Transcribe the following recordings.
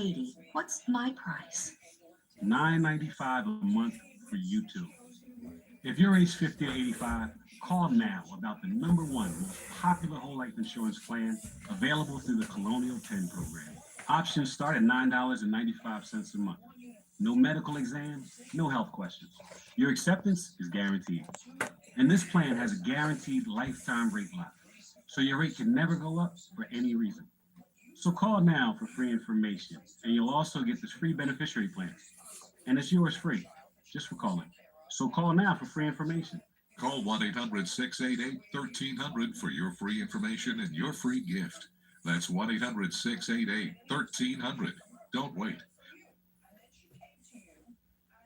$80. What's my price? $9.95 a month for you too. If you're age 50 to 85, call now about the #1 most popular whole life insurance plan available through the Colonial 10 program. Options start at $9.95 a month. No medical exams, no health questions. Your acceptance is guaranteed. And this plan has a guaranteed lifetime rate lock, so your rate can never go up for any reason. So call now for free information, and you'll also get this free beneficiary plan. And it's yours free, just for calling. So call now for free information. Call 1-800-688-1300 for your free information and your free gift. That's 1-800-688-1300. Don't wait.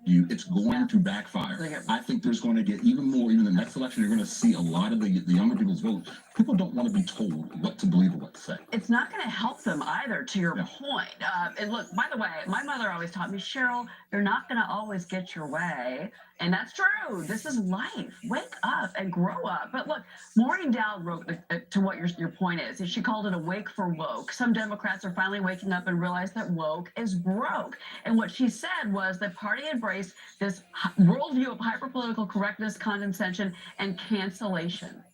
It's going to backfire. I think there's going to get even more, even the next election, you're going to see a lot of the younger people's vote. People don't want to be told what to believe or what to say. It's not going to help them either, to your point. And look, by the way, my mother always taught me, Cheryl, you're not going to always get your way. And that's true. This is life. Wake up and grow up. But look, Maureen Dowd wrote to what your point is. She called it a wake for woke. Some Democrats are finally waking up and realize that woke is broke. And what she said was the party embraced this worldview of hyperpolitical correctness, condescension, and cancellation.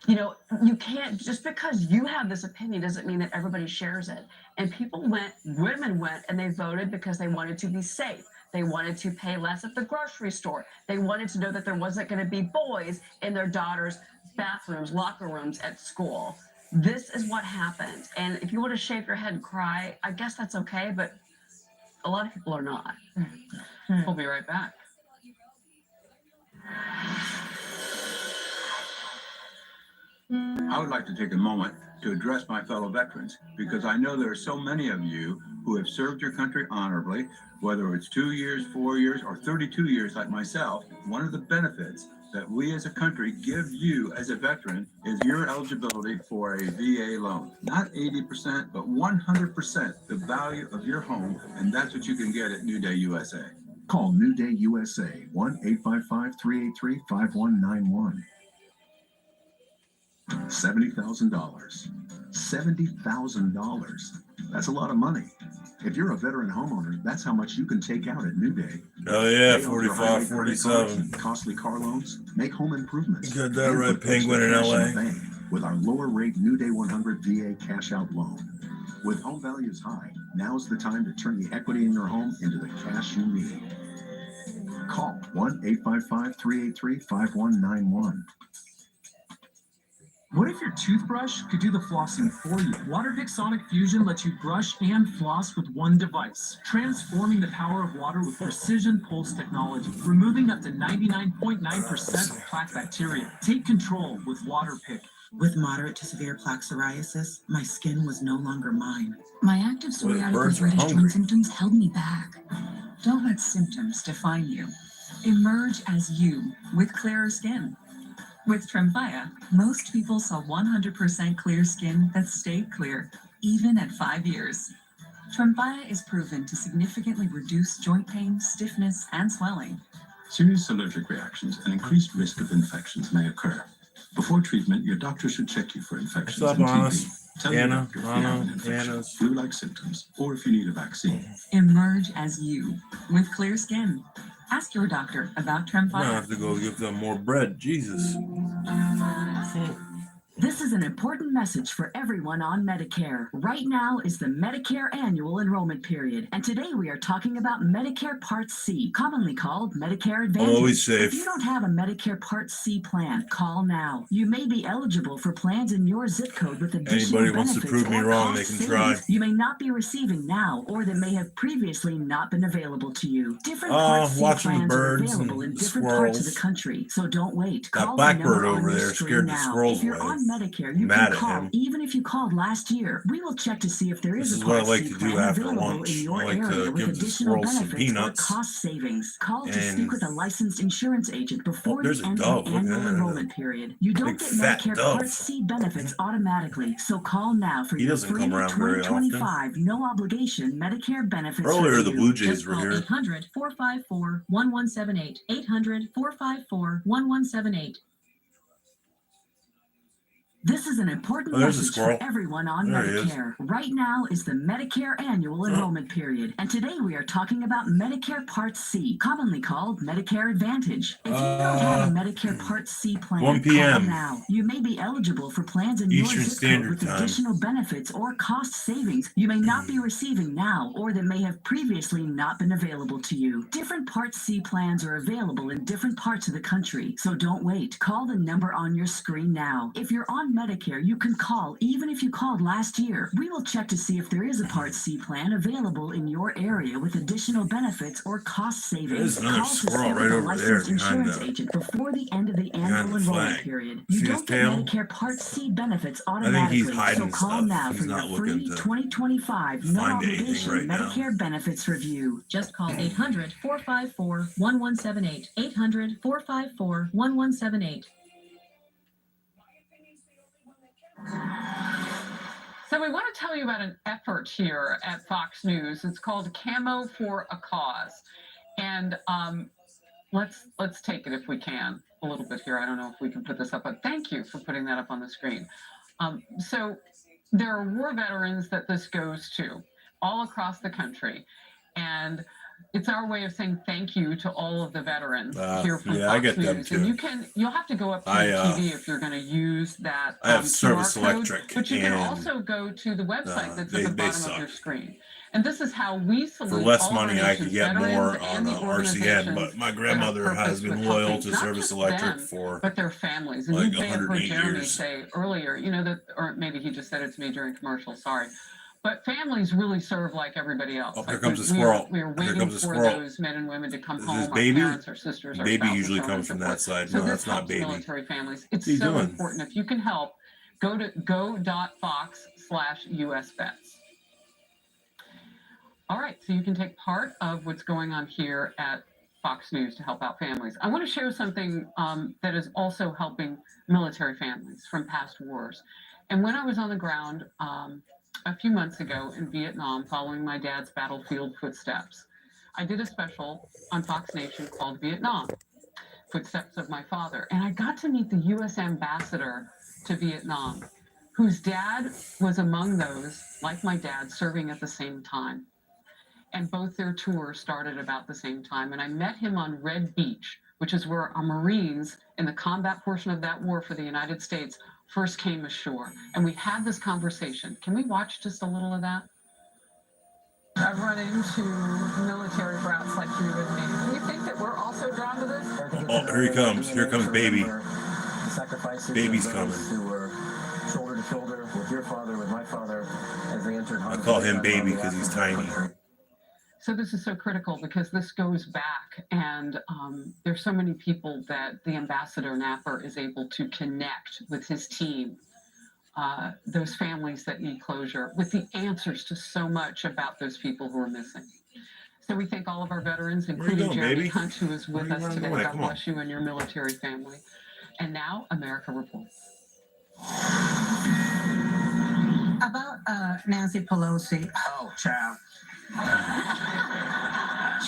You know, you can't, just because you have this opinion doesn't mean that everybody shares it. And women went, and they voted because they wanted to be safe. They wanted to pay less at the grocery store. They wanted to know that there wasn't going to be boys in their daughters' bathrooms, locker rooms at school. This is what happened. And if you want to shake your head and cry, I guess that's okay, but a lot of people are not. We'll be right back. I would like to take a moment to address my fellow veterans, because I know there are so many of you who have served your country honorably, whether it's 2 years, 4 years, or 32 years like myself. One of the benefits that we as a country give you as a veteran is your eligibility for a VA loan. Not 80%, but 100% the value of your home, and that's what you can get at New Day USA. Call New Day USA, 1-855-383-5191. $70,000. $70,000. That's a lot of money. If you're a veteran homeowner, that's how much you can take out at New Day. Oh yeah, 45, 47. Costly car loans, make home improvements. You got that right, Penguin in LA. With our lower rate New Day 100 VA cash out loan. With home values high, now's the time to turn the equity in your home into the cash you need. Call 1-855-383-5191. What if your toothbrush could do the flossing for you? Waterpik Sonic Fusion lets you brush and floss with one device, transforming the power of water with precision pulse technology, removing up to 99.9% of plaque bacteria. Take control with Waterpik. With moderate to severe plaque psoriasis, my skin was no longer mine. My active psoriatic arthritis joint symptoms held me back. Don't let symptoms define you. Emerge as you with clearer skin. With Tremfya, most people saw 100% clear skin that stayed clear, even at 5 years. Tremfya is proven to significantly reduce joint pain, stiffness, and swelling. Serious allergic reactions and increased risk of infections may occur. Before treatment, your doctor should check you for infections and TB. Tell your doctor if you have an infection, flu-like symptoms, or if you need a vaccine. Emerge as you with clear skin. Ask your doctor about Tremfya. I have to go give them more bread. Jesus. This is an important message for everyone on Medicare. Right now is the Medicare annual enrollment period, and today we are talking about Medicare Part C, commonly called Medicare Advantage. Always safe. If you don't have a Medicare Part C plan, call now. You may be eligible for plans in your zip code with additional Anybody wants to prove me wrong, they can try. You may not be receiving now, or that may have previously not been available to you. Different Part C plans are available in different parts of the country, so don't wait. That blackbird over there scared the squirrels away. If you're on Medicare, you can call even if you called last year. We will check to see if there is a Part C plan available in your area with additional benefits or cost savings. Call to speak with a licensed insurance agent before the end of the annual enrollment period. You don't get Medicare Part C benefits automatically, so call now for your free 2025 no obligation Medicare benefits. Earlier, the Blue Jays were here. 800-454-1178. 800-454-1178. This is an important there's a message squirrel. for everyone on There he is. Medicare. Right now is the Medicare annual enrollment period, and today we are talking about Medicare Part C, commonly called Medicare Advantage. If you don't have a Medicare Part C plan, 1 p.m. call now. You may be eligible for plans in Eastern your zip code Standard with Time. additional benefits or cost savings you may not be receiving now or that may have previously not been available to you. Different Part C plans are available in different parts of the country, so don't wait. Call the number on your screen now. If you're on Medicare, you can call even if you called last year. We will check to see if there is a Part C plan available in your area with additional benefits or cost savings. There's another Call to squirrel speak right with a over there licensed behind insurance the- agent before the end of the behind annual the enrollment flag. period. See You his don't get tail? Medicare Part C benefits I think automatically, he's so hiding call stuff. now He's for your not looking free to 2025 no find anything obligation right now. Medicare benefits review. Just call 800-454-1178. 800-454-1178. So we want to tell you about an effort here at Fox News. It's called Camo for a Cause. And let's take it if we can a little bit here. I don't know if we can put this up, but thank you for putting that up on the screen. So there are war veterans that this goes to all across the country. And it's our way of saying thank you to all of the veterans here from yeah, Fox I get them News. too. And you'll have to go up to the TV if you're going to use that. I have QR Service code, Electric, but you can and, also go to the website that's at the they bottom of your suck. screen. And this is how we salute For less all money, of our I could nation's get veterans more and on the RCN, organizations but my that grandmother have has purpose been with loyal helping to not Service just Electric them, for but their families. And like you may have heard 108 Jeremy years. say earlier, you know, that, or maybe he just said it to me during commercial, sorry. But families really serve like everybody else. Oh, here Like comes a squirrel. We are Here waiting comes a for squirrel. those men and women to come Is home, this our baby? parents, our sisters, our Baby spouses, usually so on and comes so from forth. that side. So No, this that's not helps baby. military families. It's What's he so doing? important. If you can help, go to go.fox/US vets. All right, so you can take part of what's going on here at Fox News to help out families. I want to share something that is also helping military families from past wars. And when I was on the ground a few months ago in Vietnam, following my dad's battlefield footsteps, I did a special on Fox Nation called Vietnam, Footsteps of My Father. And I got to meet the U.S. ambassador to Vietnam, whose dad was among those, like my dad, serving at the same time. And both their tours started about the same time. And I met him on Red Beach, which is where our Marines in the combat portion of that war for the United States first came ashore. And we had this conversation. Can we watch just a little of that? I've run into military brats like you and me. Do you think that we're also drawn to this? Oh, here he comes. Here comes baby. The sacrifices Baby's of those coming. who were shoulder to shoulder with your father, with my father, as they entered. I call him baby because he's tiny. So this is so critical because this goes back, and there's so many people that the ambassador Napper is able to connect with his team, those families that need closure, with the answers to so much about those people who are missing. So we thank all of our veterans, including Jeremy baby? Hunt, who is with us today. away? God Come on. bless you and your military family. And now, America Reports. About Nancy Pelosi. Oh, child.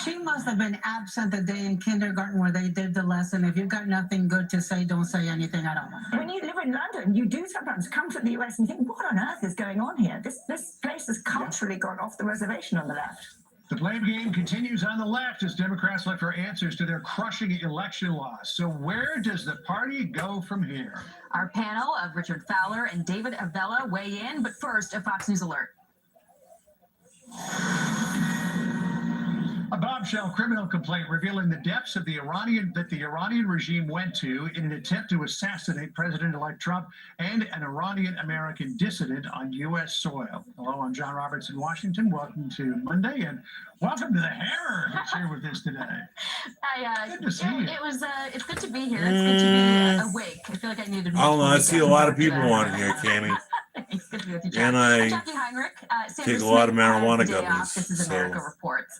She must have been absent the day in kindergarten where they did the lesson. If you've got nothing good to say, don't say anything at all. When you live in London, you do sometimes come to the US and think, what on earth is going on here? This place has culturally gone off the reservation on the left. The blame game continues on the left as Democrats look for answers to their crushing election loss. So where does the party go from here? Our panel of Richard Fowler and David Avella weigh in, but first, a Fox News alert. A bombshell criminal complaint revealing the depths of the Iranian regime went to in an attempt to assassinate President-elect Trump and an Iranian-American dissident on U.S. soil. Hello, I'm John Roberts in Washington. Welcome to Monday, and welcome to the Hair that's here with us today. Good to see you. It's good to be here. It's good to be awake. I feel like I needed. I don't know. I see a lot of people on here, Cammy. It's good to be with you, John. And I Jackie Heinrich, take a lot of marijuana day off. gummies. This is America Reports.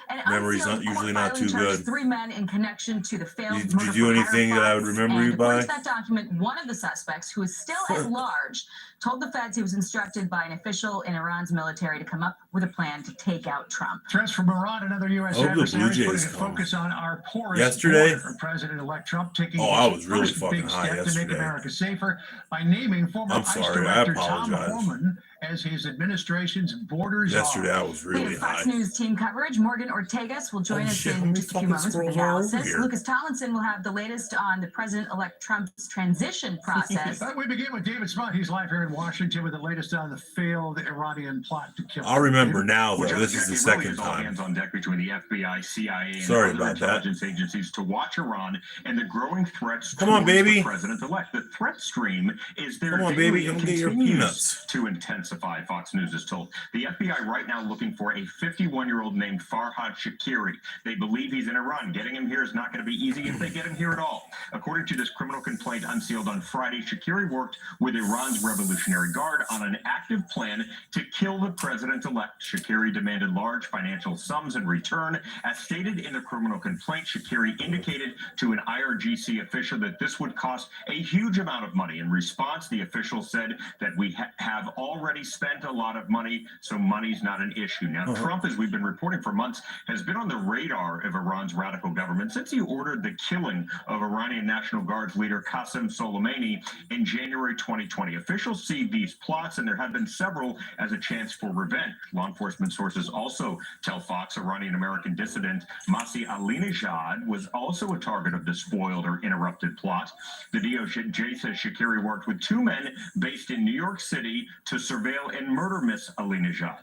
And Memory's unsealed not usually court not filing too charges good. 3 men in connection to the failed Did you do murder for anything hire that I would plots. remember you And according by? to that document, one of the suspects, who is still at large, told the feds he was instructed by an official in Iran's military to come up with a plan to take out Trump. Threats from Iran and other U.S. Oh, the Blue adversaries Jays putting a come. focus on our poorest Yesterday? border. President-elect Trump taking Oh, I his was really first fucking big high step to make yesterday. America safer by naming former I'm ICE sorry, I Director Tom apologize. Homan as his administration's border czar. Yesterday I was We really have Fox high. News team coverage. Morgan Ortegas will join Oh, us shit, in let me just a few fucking moments with scroll down over analysis. here. Lucas Tomlinson will have the latest on the president-elect Trump's transition process. We begin with David Smott. He's live here in Washington with the latest on the failed Iranian plot to kill. I'll remember now, though. Which This is the second all time. hands on deck between the FBI, CIA, and Sorry other about that. intelligence agencies to watch Iran and the growing threats Come on, towards baby. the president-elect. The threat stream is there Come on, daily baby, and come get your continues peanuts. to intensify, Fox News is told. The FBI right now looking for a 51-year-old named Farhad Shakiri. They believe he's in Iran. Getting him here is not going to be easy if they get him here at all. According to this criminal complaint unsealed on Friday, Shakiri worked with Iran's Revolutionary Guard on an active plan to kill the president-elect. Shakiri demanded large financial sums in return. As stated in the criminal complaint, Shakiri indicated to an IRGC official that this would cost a huge amount of money. In response, the official said that we have already spent a lot of money, so money's not an issue. Now, Trump, as we've been reporting for months, has been on the radar of Iran's radical government since he ordered the killing of Iranian National Guard's leader Qasem Soleimani in January 2020. Officials see these plots, and there have been several, as a chance for revenge. Law enforcement sources also tell Fox Iranian-American dissident Masih Alinejad was also a target of this foiled or interrupted plot. The DOJ says Shakiri worked with 2 men based in New York City to surveil and murder Miss Alinejad.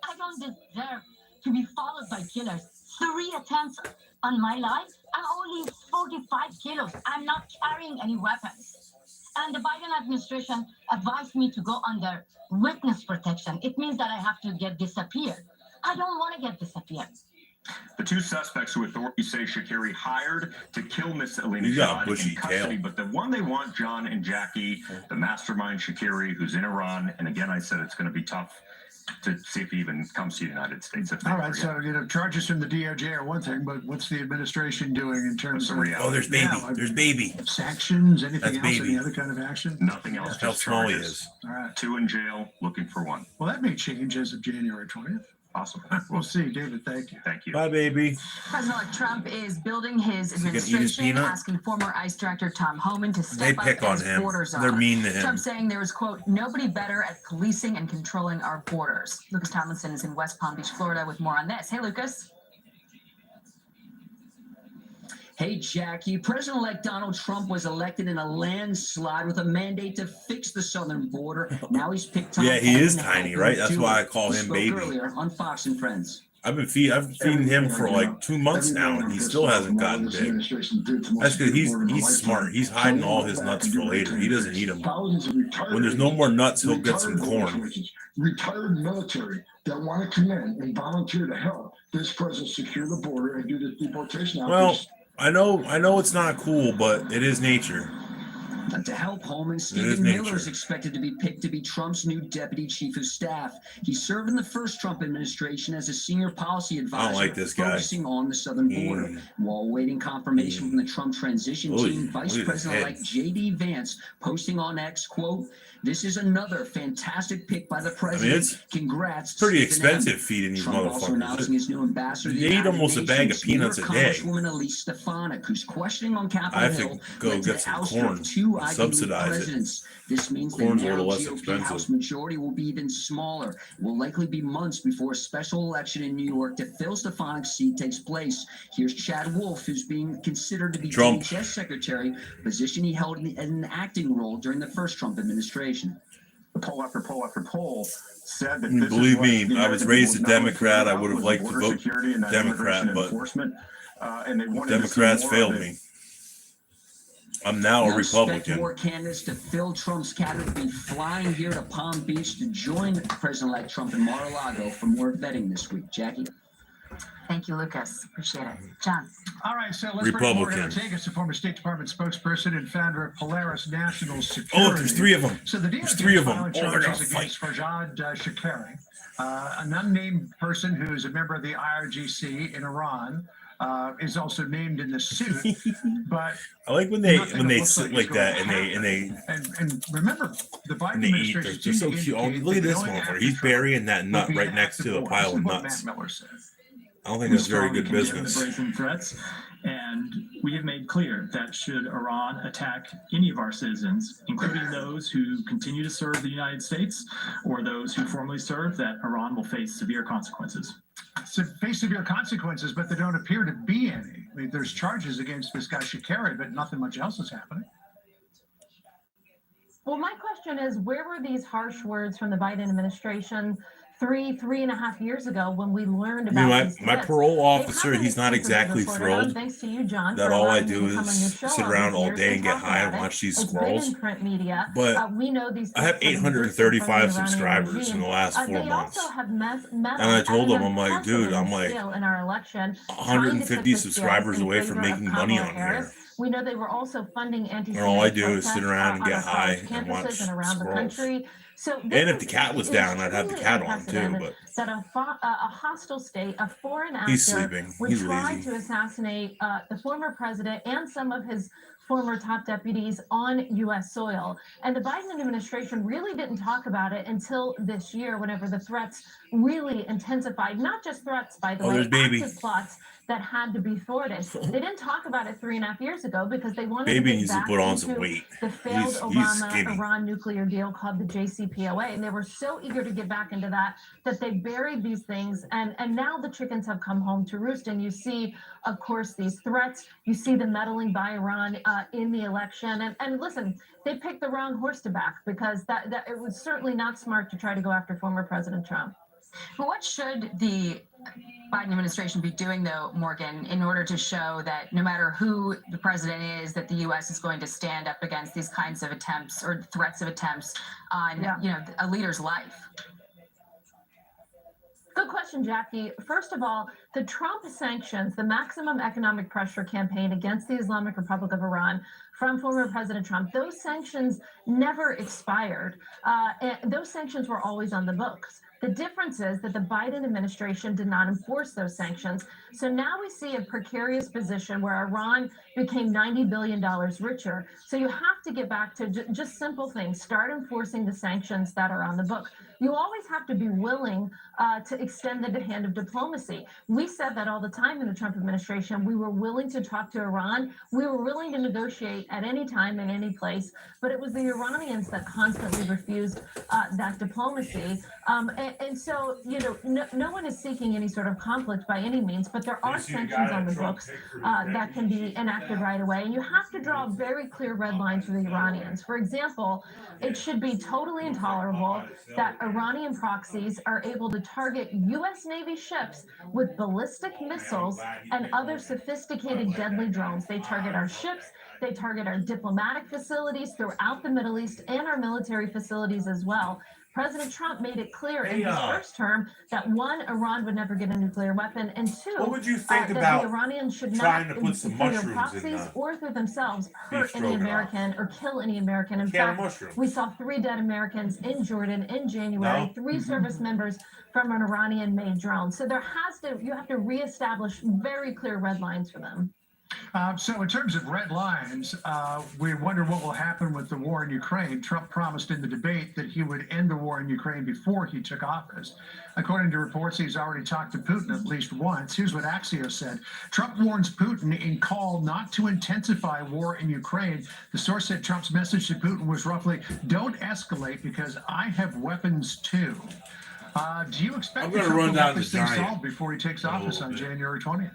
I don't deserve to be followed by killers. 3 attempts on my life. I'm only 45 kilos. I'm not carrying any weapons. And the Biden administration advised me to go under witness protection. It means that I have to get disappeared. I don't want to get disappeared. The 2 suspects who authorities say Shakiri hired to kill Miss You got a Alinejad bushy in custody, tail. but the one they want, John and Jackie, the mastermind Shakiri, who's in Iran, and again, I said it's going to be tough to see if he even comes to the United States. If they All right, forget. so charges from the DOJ are one thing, but what's the administration doing in terms What's the of reality? Oh, there's baby. There's baby. sanctions? Anything That's else? baby. Any other kind of action? Nothing else. That's how just small he charges. is. All right. 2 in jail, looking for 1. Well, that may change as of January 20th. Possible. We'll see, David. Thank you. Thank you. Bye, baby. President-elect Trump is building his he gonna eat his administration, peanut? asking former ICE Director Tom Homan to They step pick up on as him. border czar. They're mean to him. Trump saying there is, quote, nobody better at policing and controlling our borders. Lucas Tomlinson is in West Palm Beach, Florida, with more on this. Hey, Lucas. Hey, Jackie. President-elect Donald Trump was elected in a landslide with a mandate to fix the southern border. Now he's picked Tom Yeah, he Homan is to help tiny, him right? That's do why it. I call He him spoke baby. earlier on Fox and Friends. I've been feeding him for like 2 months now, and he still hasn't gotten big. That's because he's smart. He's hiding all his nuts for later. He doesn't eat them. When there's no more nuts, he'll get some corn. Retired military that want to come in and volunteer to help this president secure the border and do the deportation Well, efforts. I know it's not cool, but it is nature. And to help Homan, is Stephen Miller nature. is expected to be picked to be Trump's new deputy chief of staff. He served in the first Trump administration as a senior policy advisor, like this guy. focusing on the southern border. While awaiting confirmation from the Trump transition Oy, team, Vice look at his President-elect head. J.D. Vance posting on X, quote, "This is another fantastic pick by the president. it's Congrats." to Pretty Stephen M." expensive feeding these Trump also announcing motherfuckers. his new ambassador to the They eat United almost a bag of Nations, peanuts New a York day. Congresswoman Elise Stefanik, who's questioning on I Capitol have to Hill, go led to get the some ouster corn of 2 and Ivy League subsidize it. presidents. This means the Corn's a narrow little less GOP expensive. House majority will be even smaller. It will likely be months before a special election in New York to fill Stefanik's seat takes place. Here's Chad Wolf, who's being considered to be Trump. DHS secretary, a position he held in an acting role during the first Trump administration. Poll after poll after poll said that Believe me, I was raised a Democrat. I would have liked to vote Democrat, but Democrats failed me. I'm now a Now expect Republican. more candidates to fill Trump's cabinet to be flying here to Palm Beach to join President-elect Trump in Mar-a-Lago for more vetting this week. Jackie? Thank you, Lucas. Appreciate it. John. All right, so let's bring Morgan Republican. Ortagus, the former State Department spokesperson and founder of Polaris National Security. Oh, there's three of them. So the There's three of them. violent Oh, they're gonna charges fight. against Farhad Shakari, an unnamed person who is a member of the IRGC in Iran, is also named in the suit. But I like when they sit like that and they remember the Biden and they eat. administration They're so cute. Oh, look at this motherfucker. He's burying that nut right next to a pile of nuts. Matt Miller said. I don't think that's very good condemn business. The brazen threats, and we have made clear that should Iran attack any of our citizens, including those who continue to serve the United States or those who formerly served, that Iran will face severe consequences. So face severe consequences, but there don't appear to be any. I mean, there's charges against this guy Shakari, but nothing much else is happening. Well, my question is, where were these harsh words from the Biden administration 3.5 years ago when we learned about my parole officer, he's not exactly thrilled thanks to you, John, that all I do is sit around all day and get high and watch these squirrels. But we know these I have 835 subscribers in the last 4 months. And I told them, I'm like, dude, I'm like 150 subscribers away from making money on here. We know they were also funding And all I do is sit around and get high and watch squirrels. So and if the cat was down, I'd have the cat on too. But that a hostile state, a foreign actor, he's sleeping. would He's try lazy. to assassinate the former president and some of his former top deputies on U.S. soil. And the Biden administration really didn't talk about it until this year, whenever the threats really intensified. Not just threats, by the way, active plots that had to be thwarted. They didn't talk about it 3.5 years ago because they wanted Baby to needs get to back put on into some weight. the failed He's skinny. Obama-Iran nuclear deal called the JCPOA. And they were so eager to get back into that they buried these things. And now the chickens have come home to roost. And you see, of course, these threats. You see the meddling by Iran in the election. And listen, they picked the wrong horse to back because that it was certainly not smart to try to go after former President Trump. But what should the Biden administration be doing, though, Morgan, in order to show that no matter who the president is, that the U.S. is going to stand up against these kinds of attempts or threats of attempts on, a leader's life? Good question, Jackie. First of all, the Trump sanctions, the maximum economic pressure campaign against the Islamic Republic of Iran from former President Trump, those sanctions never expired. And those sanctions were always on the books. The difference is that the Biden administration did not enforce those sanctions. So now we see a precarious position where Iran became $90 billion richer. So you have to get back to just simple things. Start enforcing the sanctions that are on the book. You always have to be willing to extend the hand of diplomacy. We said that all the time in the Trump administration. We were willing to talk to Iran. We were willing to negotiate at any time in any place. But it was the Iranians that constantly refused that diplomacy. And so, no one is seeking any sort of conflict by any means, but there are sanctions on the books that can be enacted right away. And you have to draw very clear red lines for the Iranians. For example, it should be totally intolerable that Iranian proxies are able to target U.S. Navy ships with ballistic missiles and other sophisticated deadly drones. They target our ships. They target our diplomatic facilities throughout the Middle East and our military facilities as well. President Trump made it clear in his first term that one, Iran would never get a nuclear weapon, and two, what would you think that about the Iranians should trying not, to put some through their mushrooms proxies in or through themselves, hurt any stroganoff? American or kill any American. In Can of fact, mushrooms. we saw 3 dead Americans in Jordan in January, No? 3 service members from an Iranian-made drone. So you have to reestablish very clear red lines for them. So in terms of red lines, we wonder what will happen with the war in Ukraine. Trump promised in the debate that he would end the war in Ukraine before he took office. According to reports, he's already talked to Putin at least once. Here's what Axios said. Trump warns Putin in call not to intensify war in Ukraine. The source said Trump's message to Putin was roughly, don't escalate because I have weapons too. Do you expect that Trump will get this thing solved before he takes office on January 20th?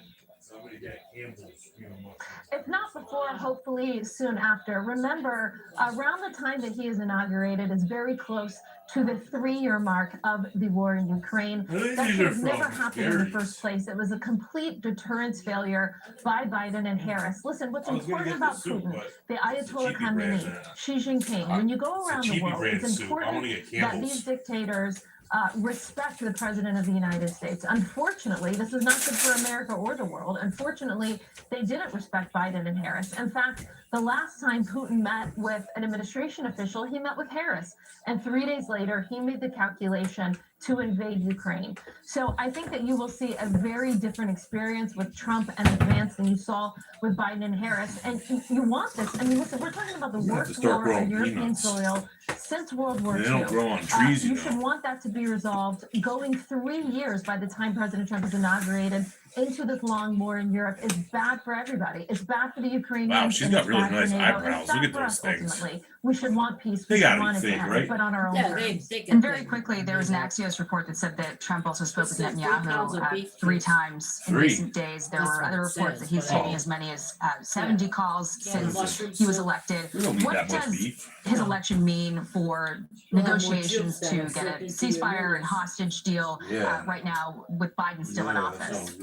If not before, hopefully soon after. Remember, around the time that he is inaugurated is very close to the 3-year mark of the war in Ukraine. That should have never happened in the first place. It was a complete deterrence failure by Biden and Harris. Listen, what's important about Putin, the Ayatollah Khamenei, Xi Jinping, when you go around the world, it's important that these dictators respect the President of the United States. Unfortunately, this is not good for America or the world. Unfortunately, they didn't respect Biden and Harris. In fact, the last time Putin met with an administration official, he met with Harris. And 3 days later, he made the calculation to invade Ukraine. So I think that you will see a very different experience with Trump and Vance than you saw with Biden and Harris. And you want this. I mean, listen, we're talking about the worst war on European soil since World War II. They don't grow on trees, you should want that to be resolved. Going 3 years by the time President Trump is inaugurated into this long war in Europe is bad for everybody. It's bad for the Ukrainians. Wow, she's got really nice eyebrows. Look at those things. Ultimately, we should want peace. They We gotta should be want it to fake, happen, right? but on our own terms. And very quickly, there was an Axios report that said that Trump also spoke with Netanyahu 3 times in recent days. There were other reports that he's taking as many as 70 calls since he was elected. What does his election mean for negotiations to get a ceasefire and hostage deal right now with Biden still in office?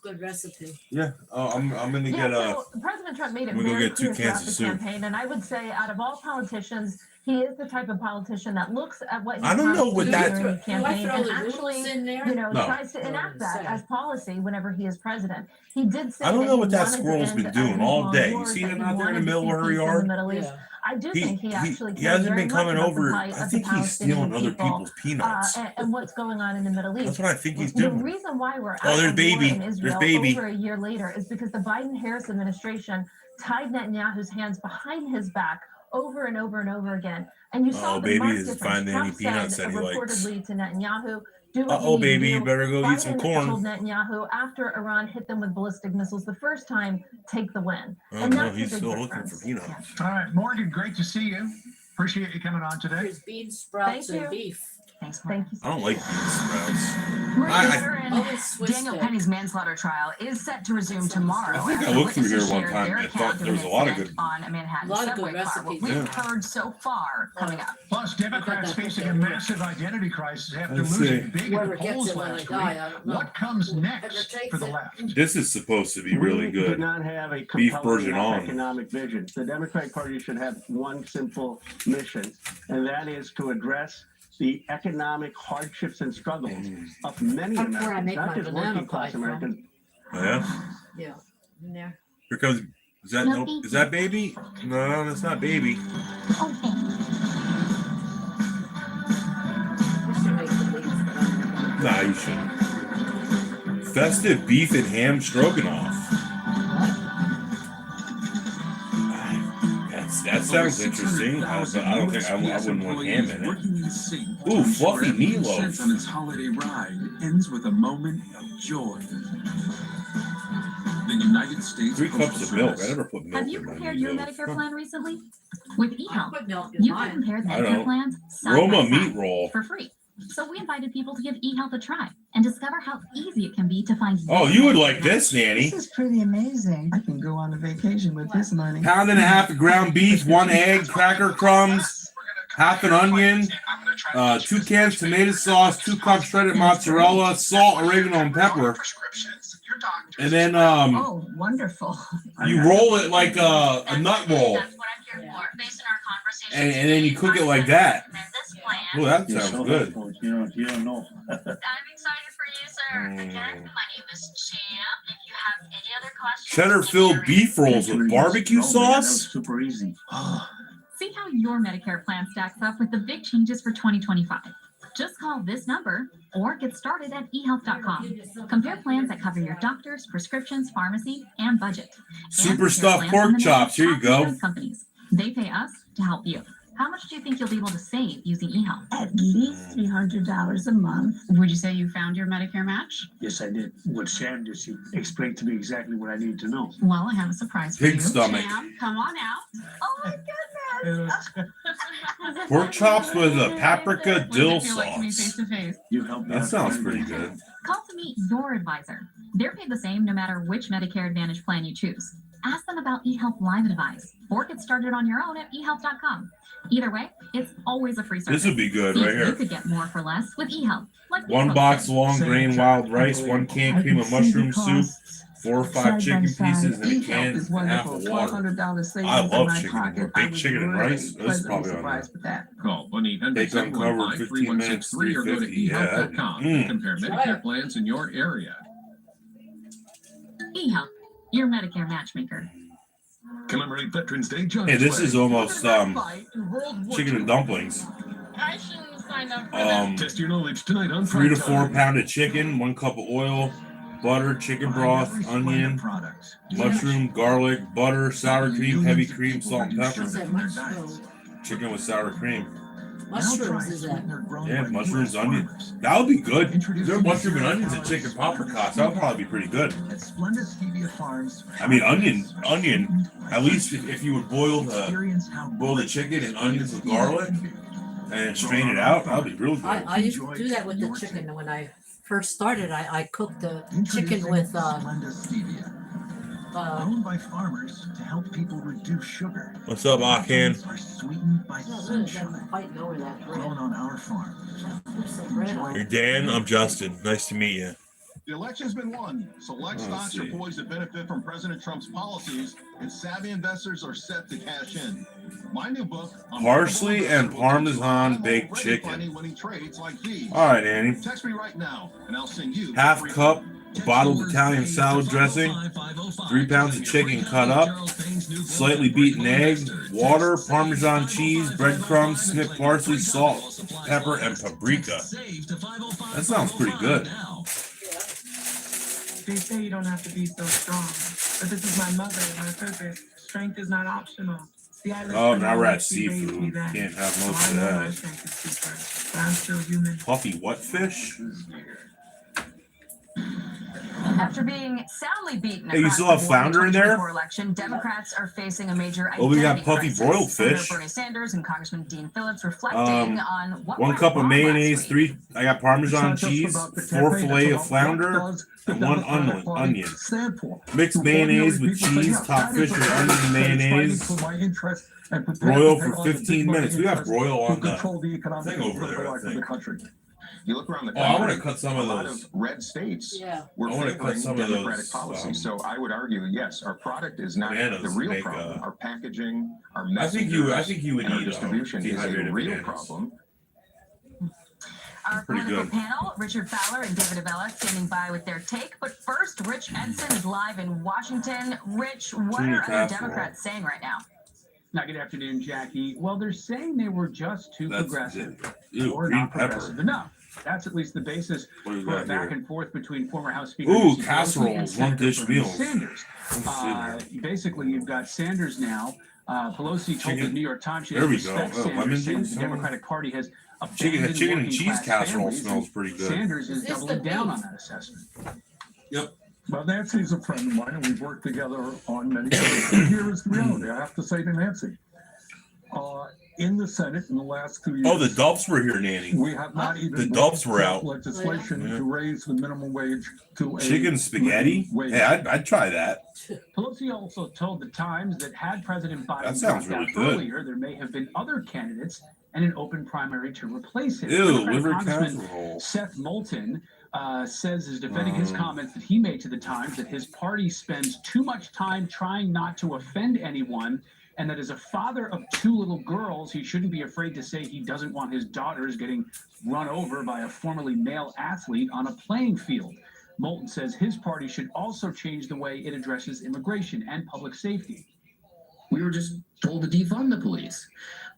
Good recipe. Yeah, I'm gonna get so President Trump made it I'm gonna very get 2 clear throughout cans of the soup. campaign, and I would say out of all politicians, he is the type of politician that looks at what he I don't know what do that- during the campaign throw and the actually, rules in there? No. No. tries to enact that as policy whenever he is president. He did say I don't that know he what that wanted to squirrel's been end, doing these all long day. You wars, see that him he out there in the wanted to middle see of her peace in yard? the Middle East. I do think he actually he cares hasn't very been much coming about over. the plight I of think the he's stealing Palestinian other people, people's peanuts. and what's going on in the Middle East. That's what I think he's The doing. reason why we're at Oh, there's a baby. war in There's Israel baby. over a year later is because the Biden-Harris administration tied Netanyahu's hands behind his back over and over and over again. And you saw the baby marked isn't difference. finding any Trump peanuts said that he likes. reportedly to Netanyahu, do what you need to Baby, you do. better go eat some Biden corn. told Netanyahu after Iran hit them with ballistic missiles the first time, take the win. Oh, And no, that's the he's big still difference. looking for peanuts. All right, Morgan, great to see you. Appreciate you coming on today. There's bean sprouts Thank and you. beef. Thanks, Thank you. I don't like bean sprouts. Veteran Always Swiss Daniel steak. Penny's manslaughter trial is set to resume tomorrow. I think I after looked through here witnesses one shared time their and I account thought of there was an a lot of incident good- on a Manhattan Lot of good subway car. What recipes. we've Yeah. heard so far coming up. Plus, Democrats facing a massive identity crisis after Let's losing see. big at Whoever the gets polls it when I last die, week. I don't know. What comes next Whoever takes for the it. left? This is supposed to be really We do good. not have a Beef compelling version enough on. economic vision. The Democratic Party should have one simple mission, and that is to address the economic hardships and struggles of many That's where I Americans, make not my just banana working class pie from. Americans. Yeah. Yeah. In there. Here comes. Is that no? Is that baby? No, that's not baby. Nah, you shouldn't. Festive beef and ham stroganoff. That sounds interesting. I don't think I wouldn't want ham in it. Ooh, fluffy meatloaf. On its holiday ride ends with a moment of joy. The United States 3 cups Postal of milk. I Service. never put milk Have you in my compared your meatloaf. Medicare plan recently? With I eHealth, put milk in you can mine. compare I Medicare don't. plans side Roma by side meat roll. for free. So we invited people to give eHealth a try and discover how easy it can be to find. Oh, you would like this, Nanny. This is pretty amazing. I can go on a vacation with this money. Pound and a half of ground beef, 1 egg, cracker crumbs, half an onion, 2 cans tomato sauce, 2 cups shredded mozzarella, salt, oregano, and pepper. And then Oh, wonderful. you roll it like a nut roll, That's what I'm here for. Based on our conversation, and then you cook it like that. this plan. Oh, that sounds good. You don't know. I'm excited for you, sir. Again, my name is Champ. If you have any other questions, Cheddar-filled beef rolls with barbecue sauce. Super easy. see how your Medicare plan stacks up with the big changes for 2025. Just call this number or get started at ehealth.com. Compare plans that cover your doctors, prescriptions, pharmacy, and budget. Super And stuffed compare plans pork from the chops. Here you top go. insurance companies. They pay us to help you. How much do you think you'll be able to save using eHealth? At least $300 a month. Would you say you found your Medicare match? Yes, I did. What Sam just explained to me exactly what I need to know. Well, I have a surprise for Pig you. stomach. Sam, come on out. Oh my goodness. Pork chops with a paprika dill What does it feel like to meet sauce. face to face? You helped me That out sounds very pretty good. good. Call to meet your advisor. They're paid the same no matter which Medicare Advantage plan you choose. Ask them about eHealth Live Advice or get started on your own at eHealth.com. Either way, it's always a free service. This would be good See right if You here. could get more for less with eHealth. Like 1 eHealth box said. long grain wild rice, 1 can cream of mushroom soup, 4 or 5 chicken pieces and a can and half of water. I love chicken. Baked chicken and rice. This is probably on there. Call 1-800-715-3163 or go to Yeah. eHealth.com and compare Medicare plans in your area. eHealth, your Medicare matchmaker. Commemorate Veterans Day. Hey, this is almost chicken and dumplings. I shouldn't sign up for Test your knowledge tonight on 3 to 4 pounded chicken, 1 cup of oil, butter, chicken broth, onion, mushroom, garlic, butter, sour cream, heavy cream, salt and pepper. Chicken with sour cream. mushrooms is that? Yeah, mushrooms, onion. That would be good. There are mushroom and onions and chicken paprikas. That would probably be pretty good. I mean, onion. At least if you would boil the chicken and onions and garlic and strain it out, that would be real good. I used to do that with the chicken when I first started. I cooked the chicken with Grown by farmers to help people reduce sugar. What's up, Akan? Are sweetened by sunshine. fighting over that bread. Grown on our farm. You're Dan. I'm Justin. Nice to meet you. The election's been won. Select stocks are poised to benefit from President Trump's policies, and savvy investors are set to cash in. My new book, Parsley and Parmesan baked chicken. All right, Annie. Text me right now, and I'll send you Half cup bottled Italian salad dressing, 3 pounds of chicken cut up, slightly beaten egg, water, Parmesan cheese, breadcrumbs, snipped parsley, salt, pepper, and paprika. That sounds pretty good. They say you don't have to be so strong, but this is my mother and my purpose. Strength is not optional. See, Oh, now we're at seafood. Can't have most of that. But I'm still human. Puffy what fish? After being soundly beaten Hey, you still have flounder in there? election, Democrats are facing a major Oh, we got identity puffy crisis. broiled Senator fish. Bernie Sanders and Congressman Dean Phillips reflecting on what 1 went cup of wrong last mayonnaise, week. 3. I got Parmesan cheese, 4 fillet of flounder, and 1 onion. Mixed mayonnaise with cheese, top fish with onion and mayonnaise. Broil for 15 minutes. We got broil on the thing over there, I think. You look around the Oh, I country, want to cut some of a lot those. of red states were I wanna cut favoring some of Democratic those, policy. So I would argue, yes, our product is not bananas the real make, problem. Our packaging, our I think you would and our eat distribution is a dehydrated real bananas. problem. Our Pretty political good. panel, Richard Fowler and David Avella, standing by with their take. But first, Rich Ensign is live in Washington. Rich, what Junior are other casserole. Democrats saying right now? Now, good afternoon, Jackie. Well, they're saying they were just too progressive Ew, or green not pepper. progressive enough. That's at least the basis What do you for a got back here? and forth between former House Speaker Ooh, Nancy Pelosi casserole, and one Senator dish Bernie meals. Sanders. Basically, you've got Sanders now. Pelosi told the New York Times she There we doesn't go. respect Oh, lemon Sanders, saying juice? the Democratic Party has Chicken abandoned and working cheese class casserole families, smells and pretty good. Sanders is Is this doubling the down beef? on that assessment. Yep. Well, Nancy's a friend of mine, and we've worked together on many things. And here is the reality. I have to say to Nancy, in the Senate in the last 2 years. Oh, the Dulps were here, Nanny. We have not even The Dulps were out. legislation Yeah. to raise the minimum wage to a Chicken spaghetti? wage. Hey, I'd try that. Pelosi also told the Times that had President Biden That sounds dropped really out good. earlier, there may have been other candidates and an open primary to replace him. Ew, Democratic liver Congressman casserole. Seth Moulton says is defending his comments that he made to the Times that his party spends too much time trying not to offend anyone, and that as a father of 2 little girls, he shouldn't be afraid to say he doesn't want his daughters getting run over by a formerly male athlete on a playing field. Moulton says his party should also change the way it addresses immigration and public safety. We were just told to defund the police.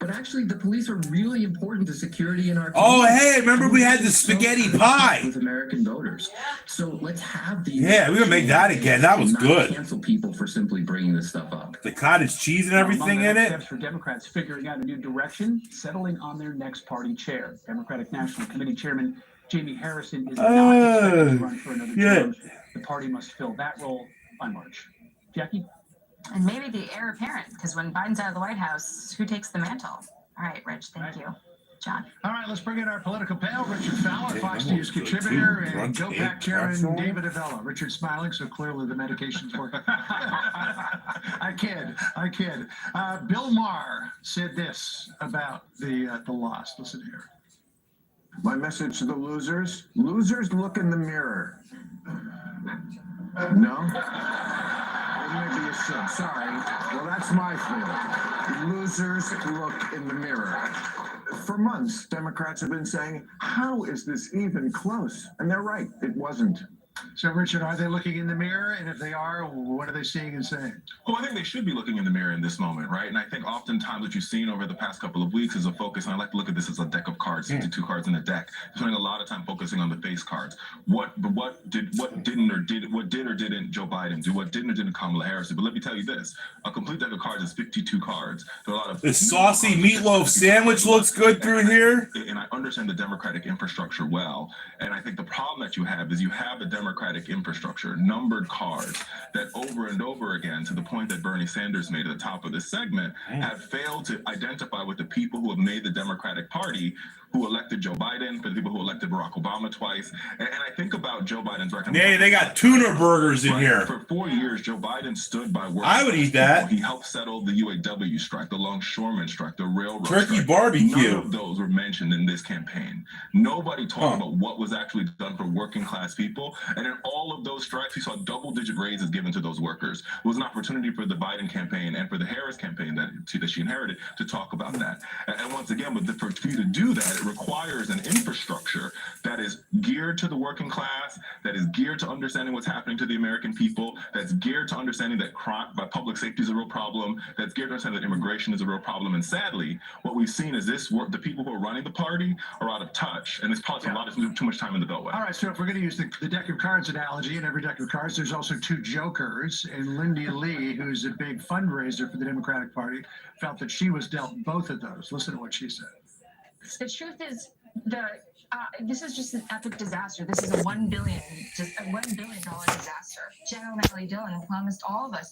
But actually, the police are really important to security in our Oh, communities. hey, remember we had the spaghetti pie. With American voters. So let's have these. Yeah, we're gonna make that again. That was and not good. Cancel people for simply bringing this stuff up. The cottage cheese and everything Among in the it. steps for Democrats figuring out a new direction, settling on their next party chair. Democratic National Committee Chairman Jamie Harrison is not expected to run for another term. The party must fill that role by March. Jackie? And maybe the heir apparent, because when Biden's out of the White House, who takes the mantle? All right, Rich, thank you. John. All right, let's bring in our political panel. Richard Fowler, Hey, Fox that News looks good, contributor, too. and Brunch Go egg Pack Chairman casserole. David Avella. Richard smiling, so clearly the medication's working. I kid. Bill Maher said this about the loss. Listen here. My message to the losers: losers, look in the mirror. No? Well, maybe you should. Sorry. Well, that's my feeling. Losers look in the mirror. For months, Democrats have been saying, how is this even close? And they're right. It wasn't. So, Richard, are they looking in the mirror? And if they are, what are they seeing and saying? Well, I think they should be looking in the mirror in this moment, right? And I think oftentimes what you've seen over the past couple of weeks is a focus, and I like to look at this as a deck of cards, 52 cards in a deck, spending a lot of time focusing on the face cards. What did or didn't Joe Biden do? What didn't or didn't Kamala Harris do? But let me tell you this, a complete deck of cards is 52 cards. There are a lot of the saucy meatloaf sandwich looks good through here. And I understand the Democratic infrastructure well. And I think the problem that you have is you have a Democratic infrastructure, numbered cards that over and over again, to the point that Bernie Sanders made at the top of this segment, have failed to identify with the people who have made the Democratic Party, who elected Joe Biden, for the people who elected Barack Obama twice. And I think about Joe Biden's record. Yeah, they got tuna burgers in here. For 4 years, Joe Biden stood by working. I would eat that. He helped settle the UAW strike, the longshoreman strike, the railroad turkey strike. barbecue. None of those were mentioned in this campaign. Nobody talked about what was actually done for working class people. And in all of those strikes, we saw double-digit raises given to those workers. It was an opportunity for the Biden campaign and for the Harris campaign that she inherited to talk about that. And once again, for you to do that, it requires an infrastructure that is geared to the working class, that is geared to understanding what's happening to the American people, that's geared to understanding that crime, public safety is a real problem, that's geared to understanding that immigration is a real problem. And sadly, what we've seen is the people who are running the party are out of touch, and it's probably a lot of too much time in the Beltway. All right, so if we're going to use the deck of cards analogy, in every deck of cards, there's also two jokers. And Lindy Lee, who's a big fundraiser for the Democratic Party, felt that she was dealt both of those. Listen to what she said. The truth is, this is just an epic disaster. This is a $1 billion disaster. General Natalie Dillon promised all of us